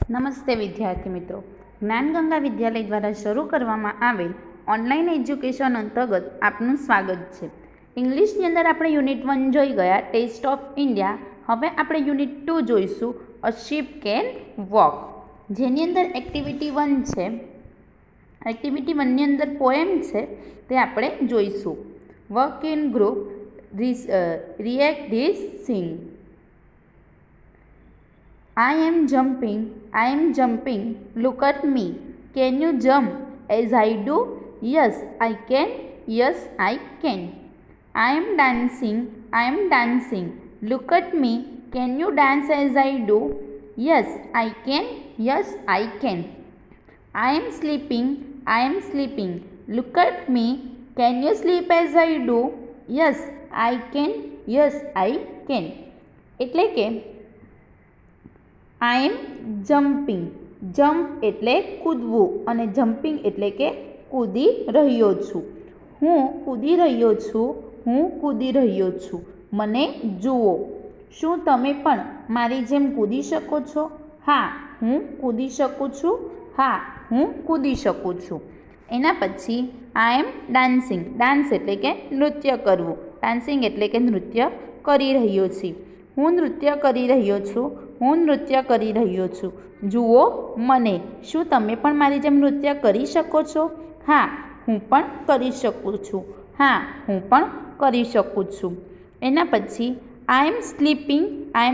નમસ્તે વિદ્યાર્થી મિત્રો, જ્ઞાનગંગા વિદ્યાલય દ્વારા શરૂ કરવામાં આવેલ ઓનલાઈન એજ્યુકેશન અંતર્ગત આપનું સ્વાગત છે. ઇંગ્લિશની અંદર આપણે યુનિટ 1 જોઈ ગયા, ટેસ્ટ ઓફ ઇન્ડિયા. હવે આપણે યુનિટ 2 જોઈશું, અ શીપ કેન વોક, જેની અંદર એક્ટિવિટી 1 છે. એક્ટિવિટી 1ની અંદર પોએમ છે તે આપણે જોઈશું. Work in group, react this thing. I am jumping, look at me. Can you jump as I do? Yes, I can, yes, I can. I am dancing, look at me. Can you dance as I do? Yes, I can, yes, I can. I am sleeping, look at me. Can you sleep as I do? Yes, I can, yes, I can. એટલે કે આઈ am jumping, jump એટલે કૂદવું અને jumping એટલે કે કૂદી રહ્યો છું. હું કૂદી રહ્યો છું, મને જુઓ. શું તમે પણ મારી જેમ કૂદી શકો છો? હા, હું કૂદી શકું છું. હા, હું કૂદી શકું છું. એના પછી આઈ એમ ડાન્સિંગ, ડાન્સ એટલે કે નૃત્ય કરવું, ડાન્સિંગ એટલે કે નૃત્ય કરી રહ્યો છું. હું નૃત્ય કરી રહ્યો છું, જુઓ મને. શું તમે પણ મારી જેમ નૃત્ય કરી શકો છો? હા, હું પણ કરી શકું છું. હા, હું પણ કરી શકું છું. એના પછી આઈ એમ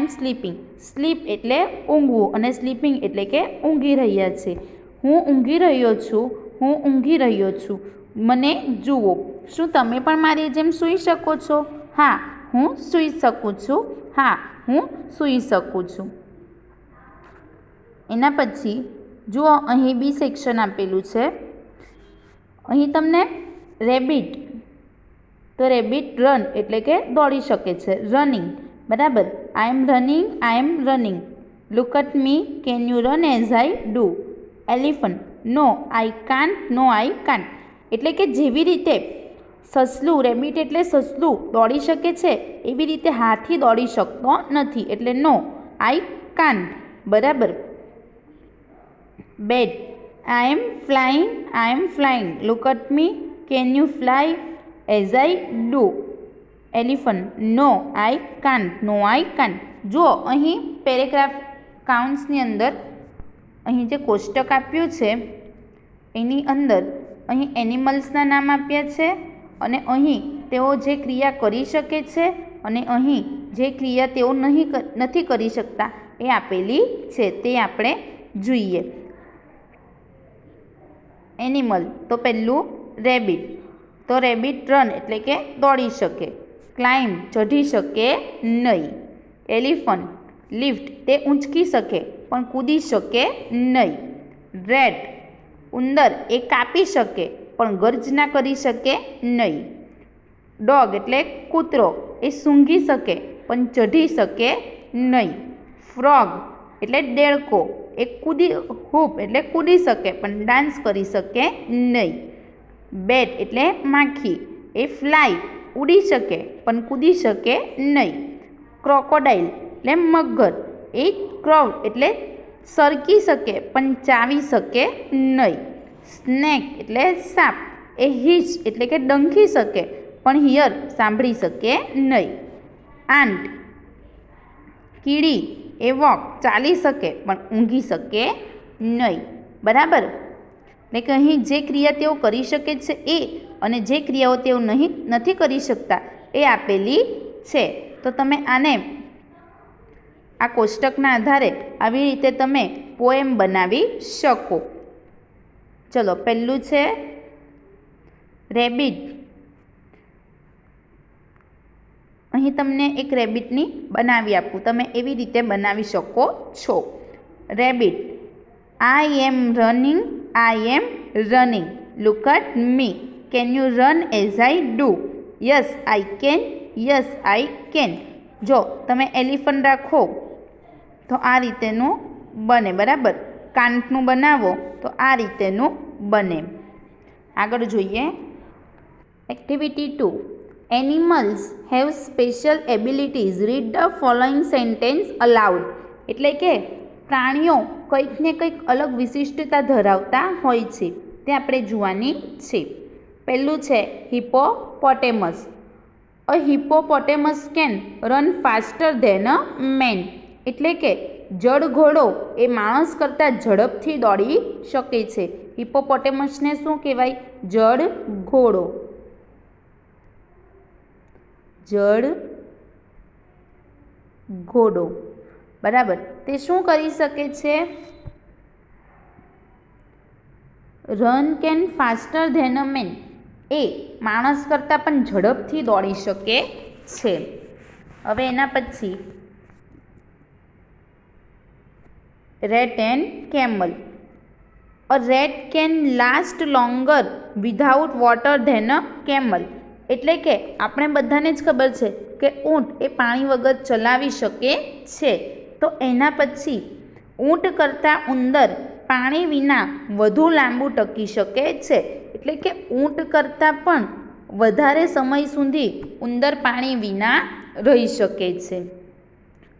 સ્લીપિંગ, સ્લીપ એટલે ઊંઘવું અને સ્લીપિંગ એટલે કે ઊંઘી રહ્યા છે. હું ઊંઘી રહ્યો છું, મને જુઓ. શું તમે પણ મારી જેમ સૂઈ શકો છો? હા, હું સૂઈ શકું છું. હા, હું સૂઈ શકું છું. એના પછી જુઓ, અહીં બી સેક્શન આપેલું છે. અહીં તમને રેબિટ, તો રેબિટ રન એટલે કે દોડી શકે છે, રનિંગ. બરાબર. I am running, look at me. Can you run as I do? Elephant, no I can't. એટલે કે જેવી રીતે સસલું, રેબિટ એટલે સસલું દોડી શકે છે, એવી રીતે હાથી દોડી શકતો નથી, એટલે નો આઈ કાન્ટ. બરાબર. Bat, I am flying, look at me. Can you fly as I do? Elephant, no I can't. જુઓ, અહીં પેરેગ્રાફ કાઉન્ટ્સની અંદર અહીં જે કોષ્ટક આપ્યું છે એની અંદર અહીં એનિમલ્સના નામ આપ્યા છે અને અહીં તેઓ જે ક્રિયા કરી શકે છે અને અહીં જે ક્રિયા તેઓ નથી કરી શકતા એ આપેલી છે, તે આપણે જોઈએ. એનિમલ, તો પહેલું રેબિટ, તો રેબિટ રન એટલે કે દોડી શકે. ક્લાઇમ્બ, ચઢી શકે નહીં. એલિફન્ટ, લિફ્ટ, તે ઊંચકી શકે પણ કૂદી શકે નહીં. રેટ, ઉંદર, એ કાપી શકે પણ ગર્જના કરી શકે નહીં. ડોગ એટલે કૂતરો, એ સૂંઘી શકે પણ ચઢી શકે નહીં. ફ્રોગ એટલે દેડકો, એ હૂપ એટલે કૂદી શકે પણ ડાન્સ કરી શકે નહીં. બેટ એટલે માખી, એ ફ્લાય, ઉડી શકે પણ કૂદી શકે નહીં. ક્રોકોડાઇલ એટલે મગર, એ ક્રાઉડ એટલે સરકી શકે પણ ચાવી શકે નહીં. સ્નેક એટલે સાપ, એ હિચ એટલે કે ડંખી શકે પણ હિયર સાંભળી શકે નહીં. આંટ, કીડી, એ વોક, ચાલી શકે પણ ઊંઘી શકે નહીં. બરાબર. એટલે કે અહીં જે ક્રિયા તેઓ કરી શકે છે એ અને જે ક્રિયાઓ તેઓ નથી કરી શકતા એ આપેલી છે. તો તમે આને આ કોષ્ટકના આધારે આવી રીતે તમે પોએમ બનાવી શકો. ચલો, પહેલું છે રેબિટ. અહીં તમને એક રેબિટની બનાવી આપું, તમે એવી રીતે બનાવી શકો છો. Rabbit, I am running, look at me. Can you run as I do? Yes I can. જો તમે એલિફન્ટ રાખો તો આ રીતેનું બને. બરાબર. કાંટનું બનાવો તો આ રીતેનું બને. આગળ જોઈએ. Activity 2, animals have special abilities. Read the following sentence allowed. એટલે કે પ્રાણીઓ કંઈક ને કંઈક અલગ વિશિષ્ટતા ધરાવતા હોય છે, તે આપણે જોવાની છે. પહેલું છે hippopotamus. A hippopotamus can run faster than a man. એટલે કે જળઘોડો એ માણસ કરતાં ઝડપથી દોડી શકે છે. હિપોપોટેમસને શું કહેવાય? જળઘોડો. જળઘોડો, બરાબર. તે શું કરી શકે છે? Run can faster than a man. એ માણસ કરતાં પણ ઝડપથી દોડી શકે છે. હવે એના પછી rat and camel. A rat can last longer without water than a camel. એટલે કે આપણે બધાને જ ખબર છે કે ઊંટ એ પાણી વગર ચલાવી શકે છે. તો એના પછી ઊંટ કરતાં ઉંદર પાણી વિના વધુ લાંબુ ટકી શકે છે. એટલે કે ઊંટ કરતાં પણ વધારે સમય સુધી ઉંદર પાણી વિના રહી શકે છે.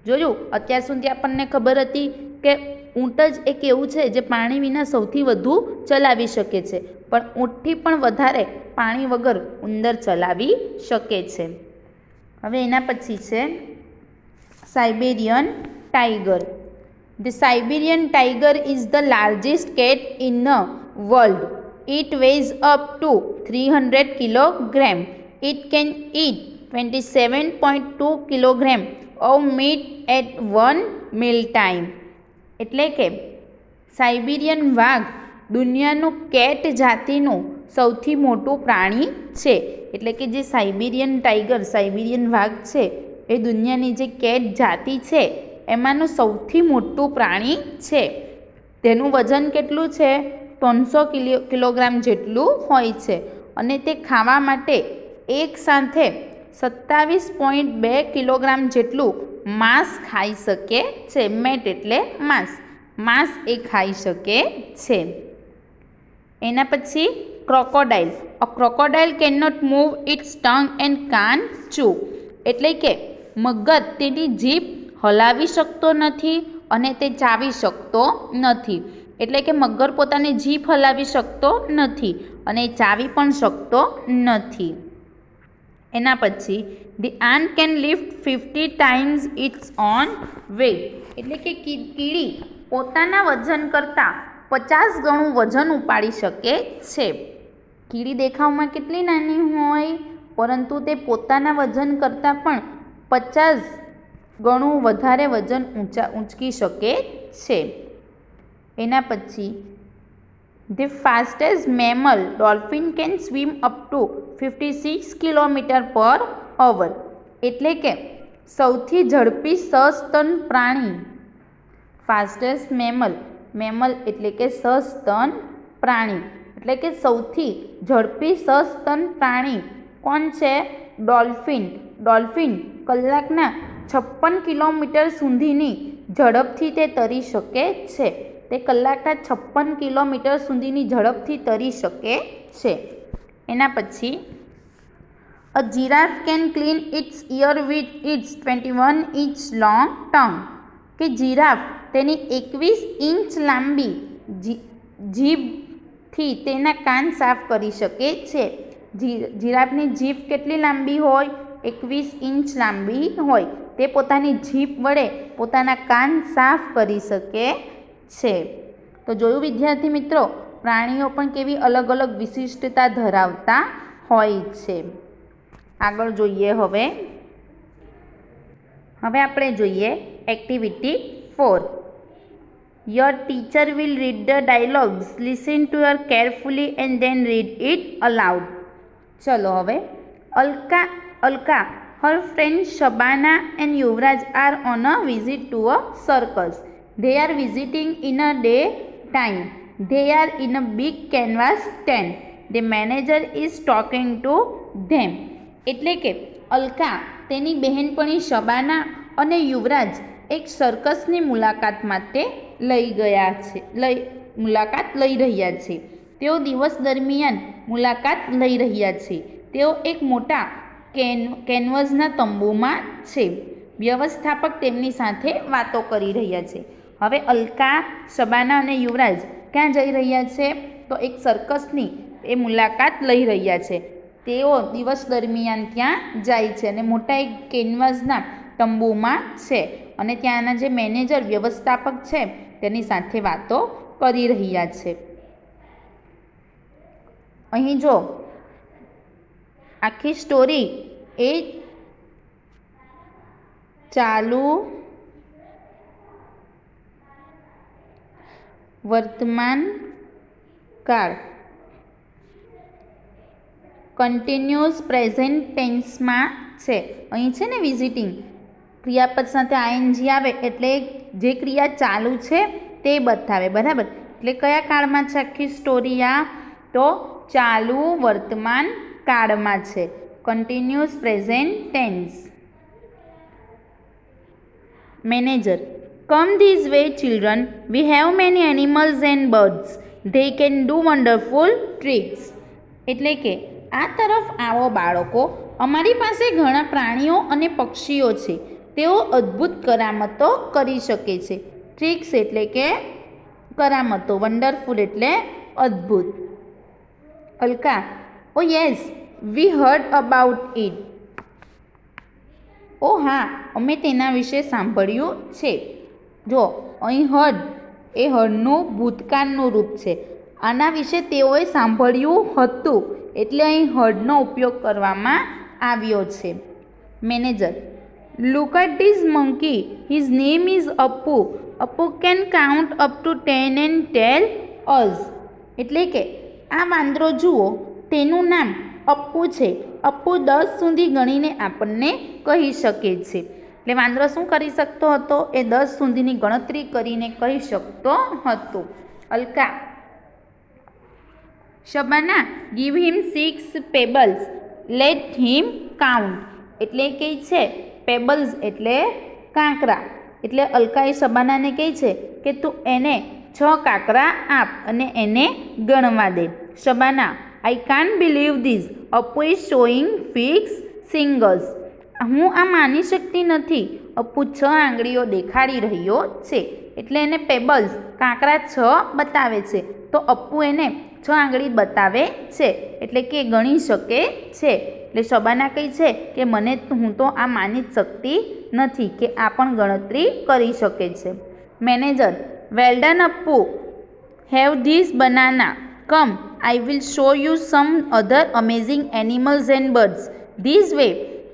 જોયું, અત્યાર સુધી આપણને ખબર હતી કે ઊંટ જ એક એવું છે જે પાણી વિના સૌથી વધુ ચલાવી શકે છે, પણ ઊંટથી પણ વધારે પાણી વગર ઉંદર ચલાવી શકે છે. હવે એના પછી છે Siberian tiger. The Siberian tiger is the largest cat in the world. It weighs up to 300 kilogram. It can eat 27.2 kilogram of meat at one meal time. એટલે કે સાઇબેરિયન વાઘ દુનિયાનું કેટ જાતિનું સૌથી મોટું પ્રાણી છે. એટલે કે જે સાઇબેરિયન ટાઈગર, સાઇબેરિયન વાઘ છે, એ દુનિયાની જે કેટ જાતિ છે એમાંનું સૌથી મોટું પ્રાણી છે. તેનું વજન કેટલું છે? 300 કિલોગ્રામ જેટલું હોય છે. અને તે ખાવા માટે એક સાથે 27.2 કિલોગ્રામ જેટલું માંસ ખાઈ શકે છે. મેટ એટલે માંસ એ ખાઈ શકે છે. એના પછી crocodile. A crocodile can not move its tongue and can't chew. એટલે કે મગર તેની જીભ હલાવી શકતો નથી અને તે ચાવી શકતો નથી. એટલે કે મગર પોતાની જીભ હલાવી શકતો નથી અને ચાવી પણ શકતો નથી. એના પછી the ant can lift 50 times its own weight. એટલે કે કીડી પોતાના વજન કરતાં 50 ગણું વજન ઉપાડી શકે છે. કીડી દેખાવમાં કેટલી નાની હોય, પરંતુ તે પોતાના વજન કરતાં પણ 50 ગણું વધારે વજન ઊંચકી શકે છે. એના પછી the fastest mammal dolphin can swim up to 56 kilometre per hour. એટલે કે સૌથી ઝડપી સસ્તન પ્રાણી. ફાસ્ટેસ્ટ મેમલ એટલે કે સસ્તન પ્રાણી. એટલે કે સૌથી ઝડપી સસ્તન પ્રાણી કોણ છે? ડોલ્ફિન. ડોલ્ફિન કલાકના 56 કિલોમીટર સુધીની ઝડપથી તે તરી શકે છે. તે કલાકના 56 કિલોમીટર સુધીની ઝડપથી તરી શકે છે. એના પછી a giraffe can clean its ear with its 21 inch long tongue. કે જીરાફ તેની 21 ઇંચ લાંબી જીભથી તેના કાન સાફ કરી શકે છે. જીરાફની જીભ કેટલી લાંબી હોય? 21 ઇંચ લાંબી હોય. તે પોતાની જીભ વડે પોતાના કાન સાફ કરી શકે છે. તો જોયું વિદ્યાર્થી મિત્રો, પ્રાણીઓ પણ કેવી અલગ અલગ વિશિષ્ટતા ધરાવતા હોય છે. આગળ જોઈએ હવે આપણે જોઈએ activity 4. Your teacher will read the dialogues. Listen to your carefully and then read it allowed. ચલો હવે Alka, her friends Shabana and Yuvraj are on a visit to a circus. They are visiting in a day time. They are in a big canvas tent. The manager is talking to them. એટલે કે અલકા તેની બહેનપણી શબાના અને યુવરાજ એક સર્કસની મુલાકાત માટે મુલાકાત લઈ રહ્યા છે. તેઓ દિવસ દરમિયાન મુલાકાત લઈ રહ્યા છે. તેઓ એક મોટા કેનવસના તંબુમાં છે. વ્યવસ્થાપક તેમની સાથે વાતો કરી રહ્યા છે. હવે અલકા, શબાના અને યુવરાજ ક્યાં જઈ રહ્યા છે? તો એક સર્કસની એ મુલાકાત લઈ રહ્યા છે. તેઓ દિવસ દરમિયાન ત્યાં જાય છે અને મોટા એક કેનવાસના તંબુમાં છે અને ત્યાંના જે મેનેજર વ્યવસ્થાપક છે તેની સાથે વાતો કરી રહ્યા છે. અહીં જો આખી સ્ટોરી એ ચાલુ વર્તમાન કાળ કન્ટિન્યુઅસ પ્રેઝન્ટ ટેન્સમાં છે. અહીં છે ને વિઝિટિંગ ક્રિયાપદ સાથે આઈએનજી આવે એટલે જે ક્રિયા ચાલુ છે તે બતાવે, બરાબર. એટલે કયા કાળમાં છે આખી સ્ટોરી? આ તો ચાલુ વર્તમાન કાળમાં છે, continuous present tense. Manager, come this way children, we have many animals and birds, they can do wonderful tricks. એટલે કે આ તરફ આવો બાળકો, અમારી પાસે ઘણા પ્રાણીઓ અને પક્ષીઓ છે, તેઓ અદ્ભુત કરામતો કરી શકે છે. ટ્રિક્સ એટલે કે કરામતો, વન્ડરફુલ એટલે અદ્ભુત. Alka, oh yes, we heard about it. ઓ હા, અમે તેના વિશે સાંભળ્યું છે. જો અહીં હર્ડ એ હર્ડનું ભૂતકાળનું રૂપ છે. આના વિશે તેઓએ સાંભળ્યું હતું એટલે અહીં હર્ડનો ઉપયોગ કરવામાં આવ્યો છે. Manager, look at this monkey, his name is Appu. Appu can count up to 10 and tell us. એટલે કે આ વાંદરો જુઓ, તેનું નામ અપ્પુ છે. અપ્પુ 10 સુધી ગણીને આપણને કહી શકે છે. એટલે વાંદરો શું કરી શકતો હતો? એ 10 સુધીની ગણતરી કરીને કહી શકતો હતો. અલકા, શબાના, ગીવ હિમ 6 પેબલ્સ, લેટ હિમ કાઉન્ટ. એટલે કહે છે પેબલ્સ એટલે કાંકરા. એટલે અલકા એ શબાનાને કહે છે કે તું એને 6 કાંકરા આપ અને એને ગણવા દે. Shabana, I can't believe this, Appu is showing six fingers. હું આ માની શકતી નથી, અપ્પુ 6 આંગળીઓ દેખાડી રહ્યો છે. એટલે એને પેબલ્સ કાંકરા 6 બતાવે છે તો અપ્પુ એને 6 આંગળી બતાવે છે એટલે કે ગણી શકે છે. એટલે શબાના કહે છે કે હું તો આ માની જ શકતી નથી કે આ પણ ગણતરી કરી શકે છે. Manager, well done Appu, have this banana, come I will show you some other amazing animals and birds. This way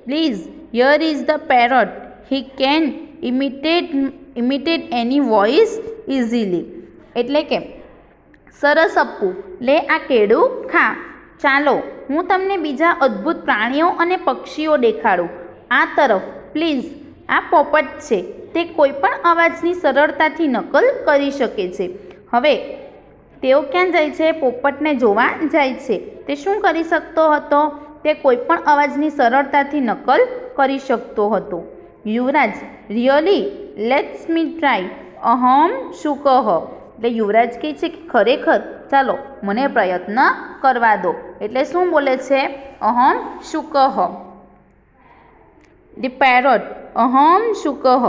please, here is the parrot, he can imitate any voice easily. એટલે કે સરસ અપ્પુ, લે આ કેળું ખા. ચાલો હું તમને બીજા અદ્ભુત પ્રાણીઓ અને પક્ષીઓ દેખાડું. આ તરફ પ્લીઝ. આ પોપટ છે, તે કોઈ પણ અવાજની સરળતાથી નકલ કરી શકે છે. હવે તેઓ ક્યાં જાય છે? પોપટને જોવા જાય છે. તે શું કરી શકતો હતો? તે કોઈ પણ અવાજની સરળતાથી નકલ કરી શકતો હતો. યુવરાજ, રિયલી, લેટ્સ મી ટ્રાય, અહમ શું કહ. એટલે યુવરાજ કહે છે કે ખરેખર, ચાલો મને પ્રયત્ન કરવા દો. એટલે શું બોલે છે? અહમ શું કહ. ધી પેરોટ, અહમ શું કહ.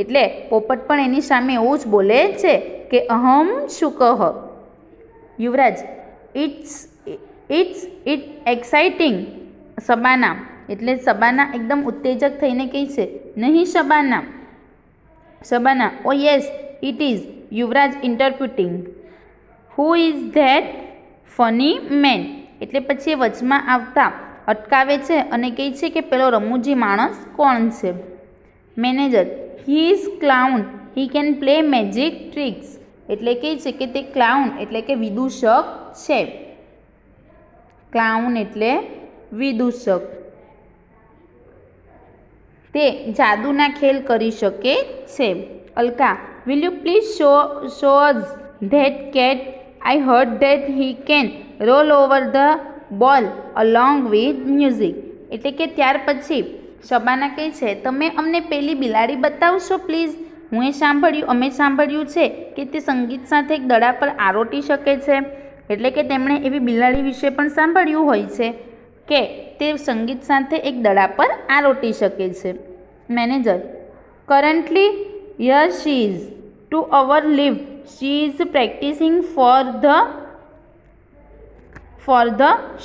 એટલે પોપટ પણ એની સામે એવું જ બોલે છે કે અહમ શું કહ. યુવરાજ, ઇટ્સ એક્સાઇટિંગ. શબાના, એટલે શબાના એકદમ ઉત્તેજક થઈને કહે છે નહીં Shabana. Shabana, oh yes it is. Yuvraj interpreting, who is that funny man. એટલે પછી એ વચમાં આવતા અટકાવે છે અને કહે છે કે પેલો રમૂજી માણસ કોણ છે. Manager, he is clown, he can play magic tricks. એટલે કહે છે કે તે ક્લાઉન એટલે કે વિદૂષક છે. ક્લાઉન એટલે વિદૂષક. તે જાદુના ખેલ કરી શકે છે. Alka, will you please show us that cat, I heard that he can role over the બોલ અલોંગ વિથ મ્યુઝિક. એટલે કે ત્યાર પછી શબાના કહે છે તમે અમને પેલી બિલાડી બતાવશો પ્લીઝ? અમે સાંભળ્યું છે કે તે સંગીત સાથે એક દડા પર આરોટી શકે છે. એટલે કે તેમણે એવી બિલાડી વિશે પણ સાંભળ્યું હોય છે કે તે સંગીત સાથે એક દડા પર આરોટી શકે છે. Manager, currently here she is. to our lift. She is practicing for the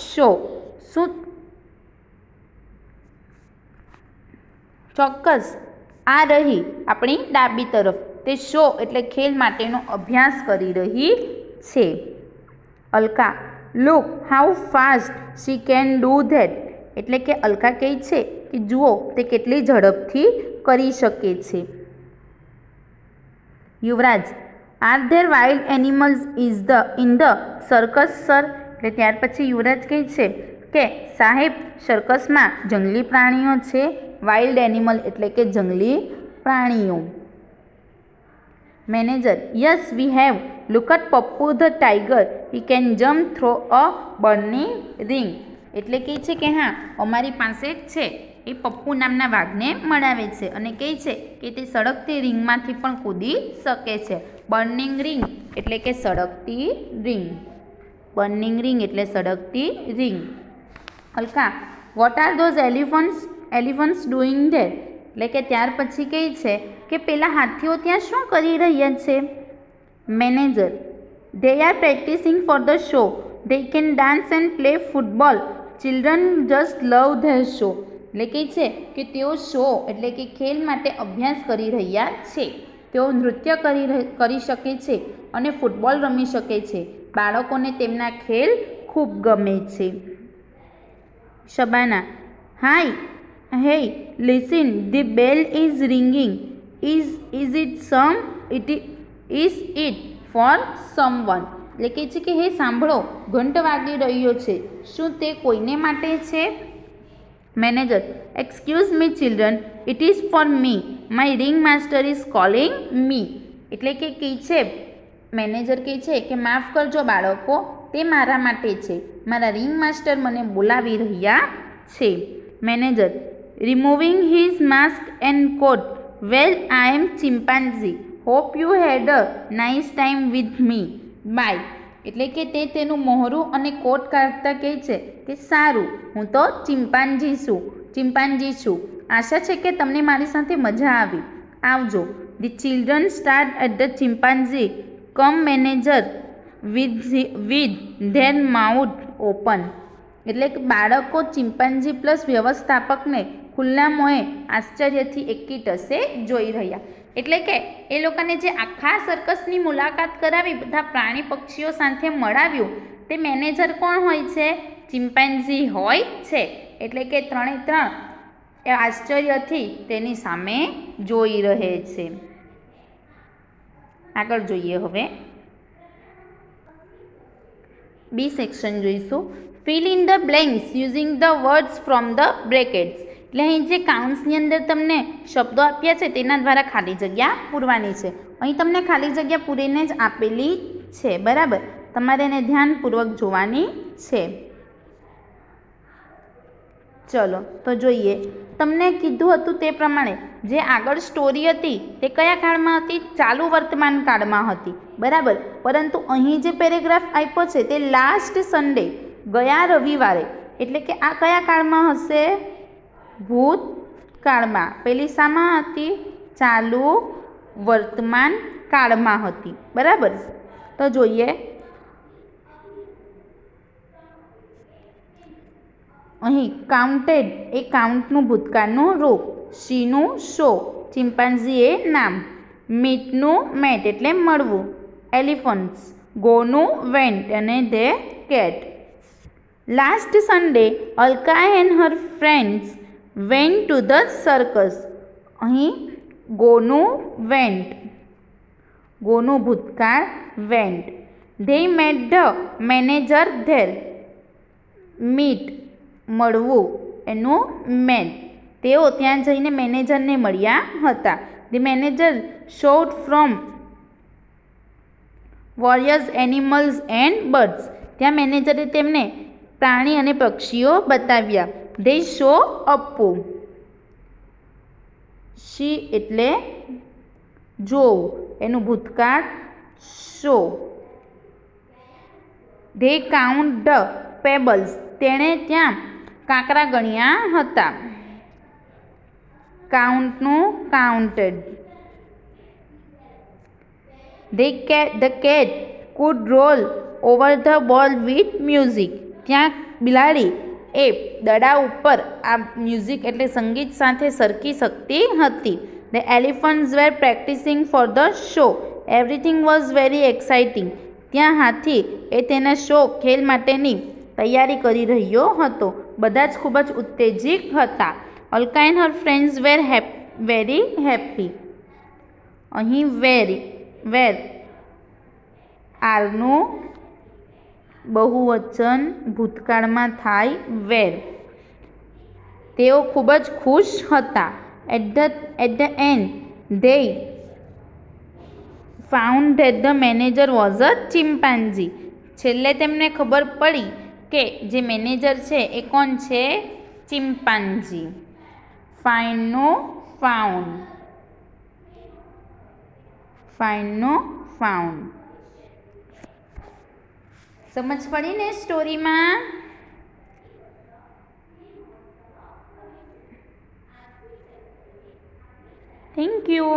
show. શું ચોક્કસ આ રહી આપણી ડાબી તરફ, તે શો એટલે ખેલ માટેનો અભ્યાસ કરી રહી છે. Alka, look how fast she can do that. એટલે કે અલકા કહે છે કે જુઓ તે કેટલી ઝડપથી કરી શકે છે. Yuvraj, are there wild animals in the circus sir. એટલે ત્યાર પછી યુવરાજ કહે છે કે સાહેબ સર્કસમાં જંગલી પ્રાણીઓ છે. વાઇલ્ડ એનિમલ એટલે કે જંગલી પ્રાણીઓ. Manager, yes we have. Look at Pappu the tiger, he can jump through a burning ring. એટલે કહે છે કે હા અમારી પાસે જ છે. એ પપ્પુ નામના વાઘને મળાવે છે અને કહે છે કે તે સળગતી રિંગમાંથી પણ કૂદી શકે છે. બર્નિંગ રિંગ એટલે કે સળગતી રિંગ. બર્નિંગ રિંગ એટલે સળગતી ring. Alka, what are those elephants doing there. એટલે કે ત્યાર પછી કહે છે કે પેલા હાથીઓ ત્યાં શું કરી રહ્યા છે. Manager, they are practicing for the show. They can dance and play football. Children just love their show. એટલે કહે છે કે તેઓ શો એટલે કે ખેલ માટે અભ્યાસ કરી રહ્યા છે. તેઓ નૃત્ય કરી શકે છે અને ફૂટબોલ રમી શકે છે. બાળકોને તેમના ખેલ ખૂબ ગમે છે. શબાના, હાય, hey, listen, the bell is ringing. Is it for someone. એટલે કહે છે કે હે સાંભળો, ઘંટ વાગી રહ્યો છે, શું તે કોઈને માટે છે. Manager, excuse me children, it is for me. My ring master is calling me. એટલે કે કહે છે મેનેજર કહે છે કે માફ કરજો બાળકો, તે મારા માટે છે. મારા રિંગ માસ્ટર મને બોલાવી રહ્યા છે. Manager, removing his mask and coat. Well, I am chimpanzee. Hope you had a nice time with me. Bye. એટલે કે તે તેનું મોહરું અને કોટ કાઢતા કહે છે કે સારું, હું તો ચિમ્પાન્જી છું. આશા છે કે તમને મારી સાથે મજા આવી. આવજો. The children stared at the chimpanzee cum manager with their mouth open. એટલે કે બાળકો ચિમ્પાન્જી પ્લસ વ્યવસ્થાપકને ખુલ્લા મોંએ આશ્ચર્યથી એકી ટસે જોઈ રહ્યા. એટલે કે એ લોકોને જે આખા સર્કસની મુલાકાત કરાવી, બધા પ્રાણી પક્ષીઓ સાથે મળાવ્યું, તે મેનેજર કોણ હોય છે? ચિમ્પાન્ઝી હોય છે. એટલે કે ત્રણે ત્રણ એ આશ્ચર્યથી તેની સામે જોઈ રહે છે. આગળ જોઈએ હવે બી સેક્શન જોઈશું. Fill in the blanks using the words from the brackets. એટલે અહીં જે કાઉન્ટ્સની અંદર તમને શબ્દો આપ્યા છે તેના દ્વારા ખાલી જગ્યા પૂરવાની છે. અહીં તમને ખાલી જગ્યા પૂરીને જ આપેલી છે, બરાબર. તમારે એને ધ્યાનપૂર્વક જોવાની છે. ચલો તો જોઈએ. તમને કીધું હતું તે પ્રમાણે જે આગળ સ્ટોરી હતી તે કયા કાળમાં હતી? ચાલુ વર્તમાન કાળમાં હતી, બરાબર. પરંતુ અહીં જે પેરેગ્રાફ આપ્યો છે તે લાસ્ટ સન્ડે, ગયા રવિવારે, એટલે કે આ કયા કાળમાં હશે? ભૂતકાળમાં. પેલી શામાં હતી? ચાલુ વર્તમાન કાળમાં હતી, બરાબર. તો જોઈએ. અહીં કાઉન્ટેડ એ કાઉન્ટનું ભૂતકાળનું રૂપ, શીનું શો, ચિમ્પાન્ઝી એ નામ, મીટનું મેટ એટલે મળવું, એલિફન્ટ્સ, ગોનું વેન્ટ અને the cat. Last Sunday Alka and her friends went to the circus. અહીં ગોનું વેન્ટ, ગોનું ભૂતકાળ went. They met the manager there. Meet મળવું એનું મેન. તેઓ ત્યાં જઈને મેનેજરને મળ્યા હતા. The manager showed from various animals and birds. ત્યાં મેનેજરે તેમને પ્રાણી અને પક્ષીઓ બતાવ્યા. They show Appu. શી એટલે જોવું, એનું ભૂતકાળ show. They count the pebbles. તેણે ત્યાં કાંકરા ગણ્યા હતા. કાઉન્ટનું counted. The cat could roll over the ball with music. ત્યાં બિલાડી એ દડા ઉપર આ મ્યુઝિક એટલે સંગીત સાથે સરકી શકતી હતી. The elephants were practising for the show. Everything was very exciting. ત્યાં હાથી એ તેના શો ખેલ માટેની તૈયારી કરી રહ્યો હતો. બધા જ ખૂબ જ ઉત્તેજિત હતા. Alka and her friends wear very happy. અહીં વેર આરનું બહુવચન ભૂતકાળમાં થાય વેર. તેઓ ખૂબ જ ખુશ હતા. At the end they found that the manager was a chimpanzee. છેલ્લે તેમને ખબર પડી કે જે મેનેજર છે એ કોણ છે? ચિમ્પાન્ઝી. ફાઇન્ડનું ફાઉન્ડ. સમજ પડી ને સ્ટોરીમાં? Thank you.